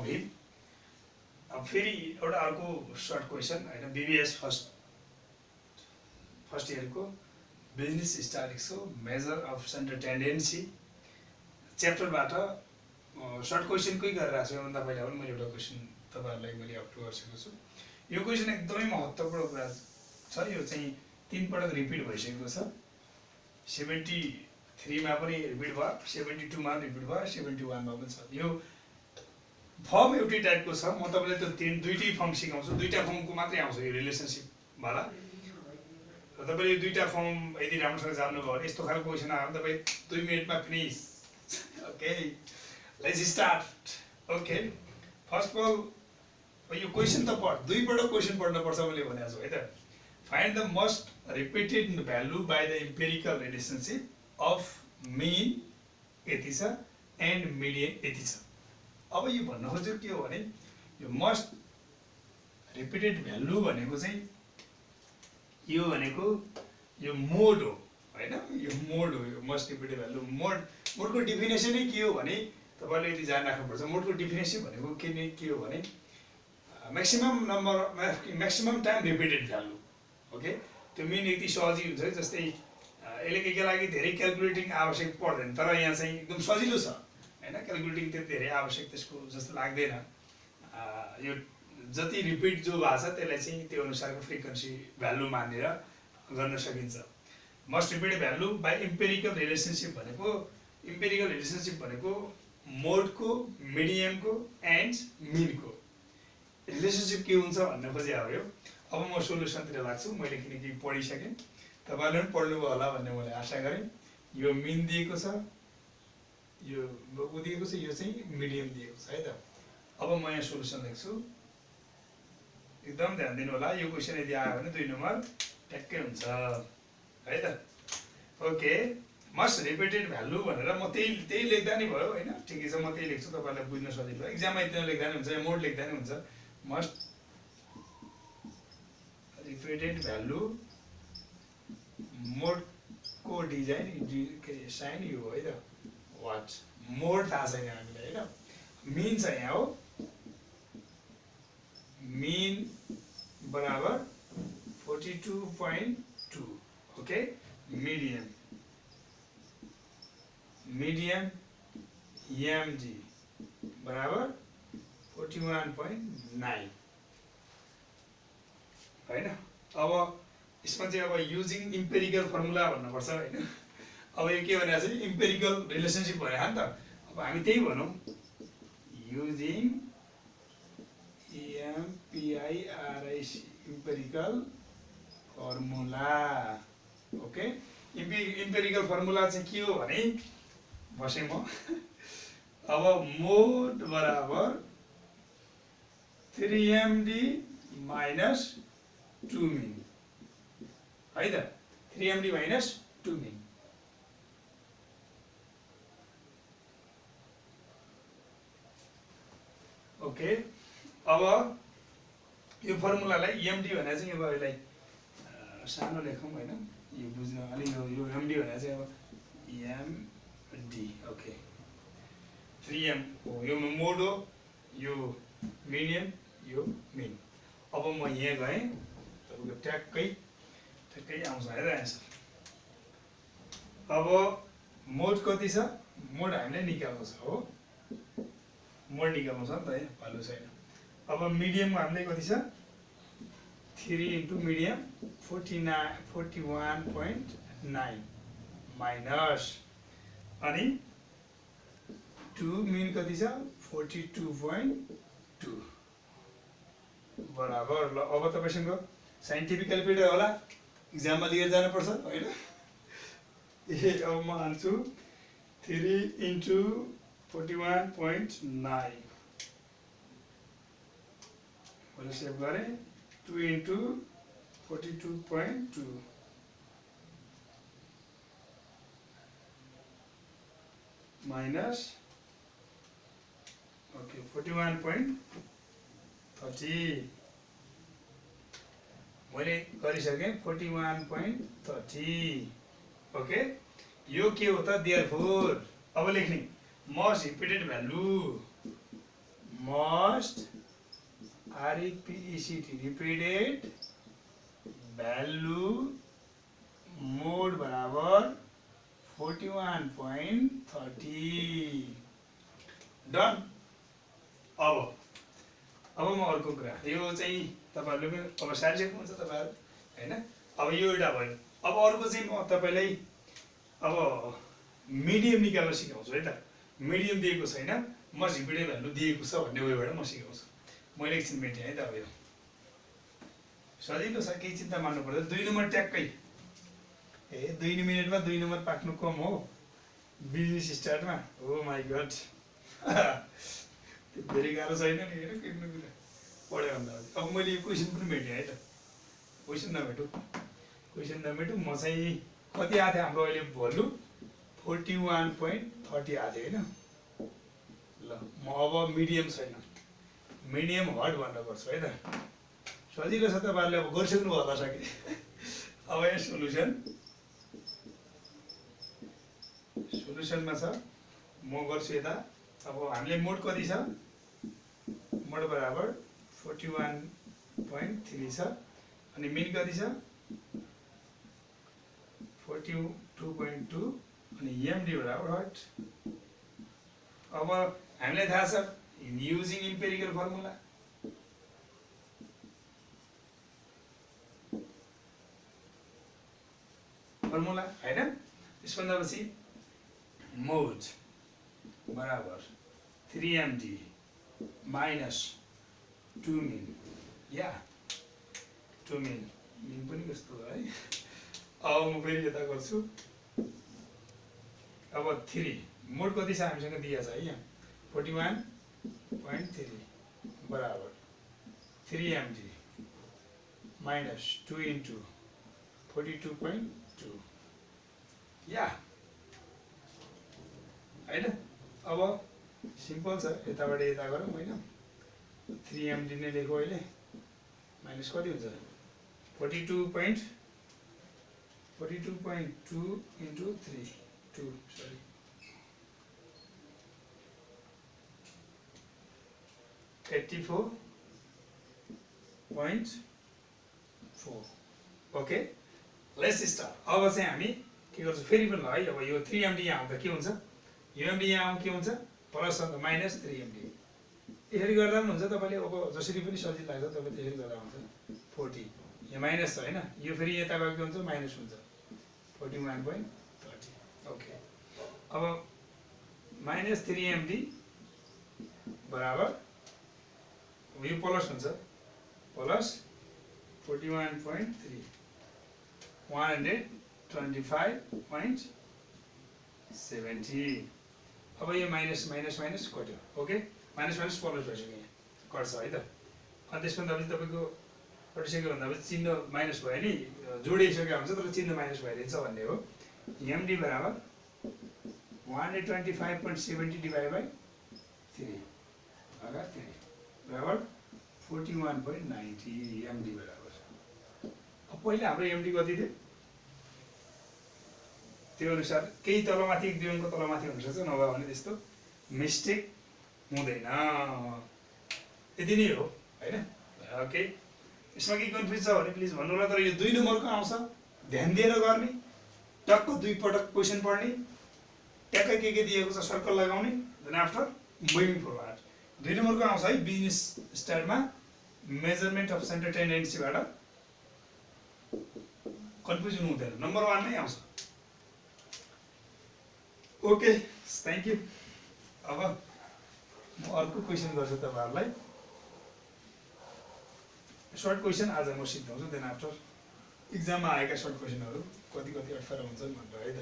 of him. अब फेरि एउटा अर्को सर्ट क्वेसन हैन, बीबीएस फर्स्ट इयरको बिजनेस स्ट्याटिक्सको मेजर अफ सेन्टर टेन्डेन्सी च्याप्टरबाट सर्ट क्वेसनकै गरेर आएको छु। योभन्दा पहिला पनि मैले एउटा क्वेसन तपाईँहरूलाई मैले अपलोड गरिसकेको छु। यो क्वेसन एकदमै महत्त्वपूर्ण कुरा छ। यो चाहिँ 3 पटक रिपिट भइसकेको छ। 73 मा पनि रिपिट भयो, 72 मा पनि रिपिट भयो, 71 मा पनि छ। यो फर्म एउटै टाइपको छ। म तपाईँलाई त्यो दुईटै फर्म सिकाउँछु। दुईटा फर्मको मात्रै आउँछ यो रिलेसनसिप वाला। र तपाईँले यो दुईटा फर्म यदि राम्रोसँग जान्नुभयो भने यस्तो खालको क्वेसन आयो भने तपाईँ 2 मिनेटमा finish. Okay, let's start. Okay, first of all यो क्वेसन त दुई पटक क्वेसन पढ्नुपर्छ मैले भनेको छु है त। Find the most repeated value by the empirical relationship of mean यति छ एन्ड मिडियन यति छ। अब यो भन्न खोजेको के हो भने यो मोस्ट रिपिटेड भ्यालु भनेको चाहिँ यो भनेको यो मोड हो हैन। यो मोड हो, यो मोस्ट रिपिटेड भ्यालु। मोडको डिफिनेसनै के हो भने तपाईले यदि जान राख्नुपर्छ। मोडको डिफिनेसन भनेको के हो भने maximum time repeated value. Okay, त्यो मिन यति सहजै हुन्छ। जस्तै यसले लागि धेरै क्याल्कुलेटिङ आवश्यक पर्दैन, तर यहाँ चाहिँ एकदम सजिलो छ हैन। क्याल्कुलेटिङ त्यति धेरै आवश्यक त्यसको जस्तो लाग्दैन। यो जति रिपिट जो भएको छ त्यसलाई चाहिँ त्यो अनुसारको फ्रिक्वेन्सी भ्यालु मानेर गर्न सकिन्छ। Most repeated value by empirical relationship भनेको मोडको, मिडियमको एन्ड मिनको रिलेसनसिप के हुन्छ भन्ने खोजे हो यो। अब म सोलुसनतिर लाग्छु। मैले किनकि पढिसकेँ, तपाईँले पनि पढ्नुभयो होला भन्ने मैले आशा गरेँ। यो मिन दिएको छ, यो दिएको छ, यो चाहिँ मिडियम दिएको छ है त। अब म यहाँ सोलुसन लेख्छु, एकदम ध्यान दिनु होला। यो क्वेसन यदि आयो भने 2 नम्बर ट्याक्कै हुन्छ है त। ओके, मोस्ट रिपिटेड भ्यालु भनेर म त्यही लेख्दा नि भयो हैन। ठिकै छ, म त्यही लेख्छु, तपाईलाई बुझ्न सजिलो। एक्जाममा यति लेख्दा नि हुन्छ, या मोड लेख्दा नि हुन्छ। मोस्ट रिपिटेड भ्यालु, मोडको डिजाइन साइन यो हो है त। वाट मोड थाहा छैन हामीलाई हैन। मिन छ यहाँ हो, मिन बराबर 42.2। ओके, मिडियम एमजी बराबर 41.9 हैन। अब यसमा चाहिँ अब युजिङ इम्पेरिकल फर्मुला भन्नुपर्छ हैन। अब यो के भनेको छ, इम्पेरिकल रिलेसनसिप भने हो नि त। अब हामी त्यही भनौँ, using EMPIRIC empirical formula. Okay, empirical formula चाहिँ के हो भने बसेँ म। अब मोड बराबर 3MD माइनस 2 मिन है त। 3MD minus 2 mean. ओके, अब यो फर्मुलालाई एमडी भनेर चाहिँ अब यसलाई सानो लेखौँ हैन, यो बुझ्न अलि। यो एमडी भनेर चाहिँ अब एमडी। ओके, 3M हो, यो मोड हो, यो मिडियम, यो मिन। अब म यहाँ गएँ, तपाईँको ट्याक्कै आउँछ है त एन्सर। अब मोड कति छ, मोड हामीले निकाल्नु छ हो, मोड निकाल्नु छ नि त है, भ्यालु छैन। अब मिडियममा हामीले कति छ, 3 इन्टु मिडियम 41.9 माइनस अनि 2 मिन कति छ 42.2 बराबर। ल अब तपाईसँग साइन्टिफिक क्याल्कुलेटर होला, एक्जाममा लिएर जानुपर्छ हैन। अब म हाल्छु 3 इन्टु 41.9 मैले सेभ गरेँ। 2 इन्टु 42.2 माइनस ओके 41.30 मैले गरिसकेँ 41.30। ओके, यो के हो त, देयरफोर अब लेख्ने most repeated value, most first REPECT repeated value mode बराबर 41.30 डन। अब म अर्को कुरा, यो चाहिँ तपाईहरुले अब सारिसक्नुहुन्छ तपाईहरु हैन। अब यो एउटा भयो। अब अर्को चाहिँ म तपाईलाई अब मिडियम निकाल्न सिकाउँछु है त। मिडियम दिएको छैन, म रिपिटेड भ्यालु दिएको छ भन्ने वेबाट म सिकाउँछु। मैले एकछिन मेटेँ है त। अब यो सजिलो छ, केही चिन्ता मान्नु पर्दैन। 2 नम्बर ट्याक्कै 2 मिनेटमा 2 नम्बर पाक्नु कम हो बिजनेस स्टार्टमा। ओ माई गड धेरै गाह्रो छैन नि हेर केही कुरा पढ्यो भन्दा। अब मैले यो क्वेसन पनि भेटेँ है त। क्वेसन नभेटौँ म चाहिँ कति आएको थियो हाम्रो अहिले भ्यालु 41.30 आएको थियो होइन। ल म अब मिडियम छैन, मिडियम हट भन्न पर्छ है त। सजिलो छ, तपाईँहरूले अब गरिसक्नु होला सके। अब यहाँ सोलुसनमा छ, म गर्छु यता। अब हामीले मोड कति छ, मोड बराबर 41.3 छ अनि मिन कति छ 42.2 अनि एमडी बराबर हट। अब हामीलाई थाहा छ युजिङ इम्पेरिकल फर्मुला, हैन। त्यसभन्दा पछि मोड बराबर 3md माइनस 2 मिन या 2 मिन पनि कस्तो है। अब म फेरि यता गर्छु। अब 3 मोड कति छ हामीसँग दिएको छ है यहाँ 41.3 बराबर 3md माइनस 2 इन्टु 42.2 या हैन। अब सिम्पल छ, यताबाट यता गरौँ होइन। 3md नै लेखौँ अहिले, माइनस कति हुन्छ 42.2 into 3 2 sorry 84.4। Okay let's start. अब चाहिँ हामी के गर्छौँ फेरि पनि ल है। अब यो 3md यहाँ आउँदा के हुन्छ, यो md यहाँ आउँदा के हुन्छ प्लस अन्त माइनस 3md। यसरी गर्दा पनि हुन्छ, तपाईँले अब जसरी पनि सजिलो लाग्छ तपाईँ त्यसरी गर्दा हुन्छ। 40 यहाँ माइनस छ होइन, यो फेरि यता गएको के हुन्छ माइनस हुन्छ 41.30। ओके अब माइनस 3md बराबर यो प्लस हुन्छ प्लस 41.3 125.70। अब यो माइनस माइनस माइनस कट्यो। ओके माइनस माइनस प्लस भइसक्यो, यहाँ कट्छ है त। अनि त्यसभन्दा पछि तपाईँको कटिसक्यो भन्दा पछि चिन्ह माइनस भयो नि, जोडिसकेको हुन्छ तर चिन्ह माइनस भइदिन्छ भन्ने हो। एमडी बराबर 125.70 डिभाइड बाई 3 बराबर 41.90 एमडी बराबर। अब पहिला हाम्रो एमडी कति थियो त्यो अनुसार केही तलमाथि 1-2 अङ्क तलमाथि हुनसक्छ, नभए भने त्यस्तो मिस्टेक हुँदैन। यति नै हो हैन। ओके यसमा के कन्फ्युज छ भने प्लिज भन्नु होला। तर यो 2 नम्बरको आउँछ, ध्यान दिएर गर्ने, टक्क 2 पटक क्वेसन पढ्ने, ट्याक्कै के दिएको छ सर्कल लगाउने, देन आफ्टर मुभिङ फरवार्ड। 2 नम्बरको आउँछ है बिजनेस स्टार्टमा मेजरमेन्ट अफ सेन्टर टेन्डेन्सीबाट कन्फ्युजन हुँदैन, नम्बर 1 नै आउँछ। Okay thank you. अब म अर्को क्वेसन गर्छु तपाईहरुलाई। सर्ट क्वेसन आज म सिकाउँछु, देन आफ्टर इक्जाममा आएका सर्ट क्वेसनहरू कति कति अप्ठ्यारो हुन्छन् भनेर है त।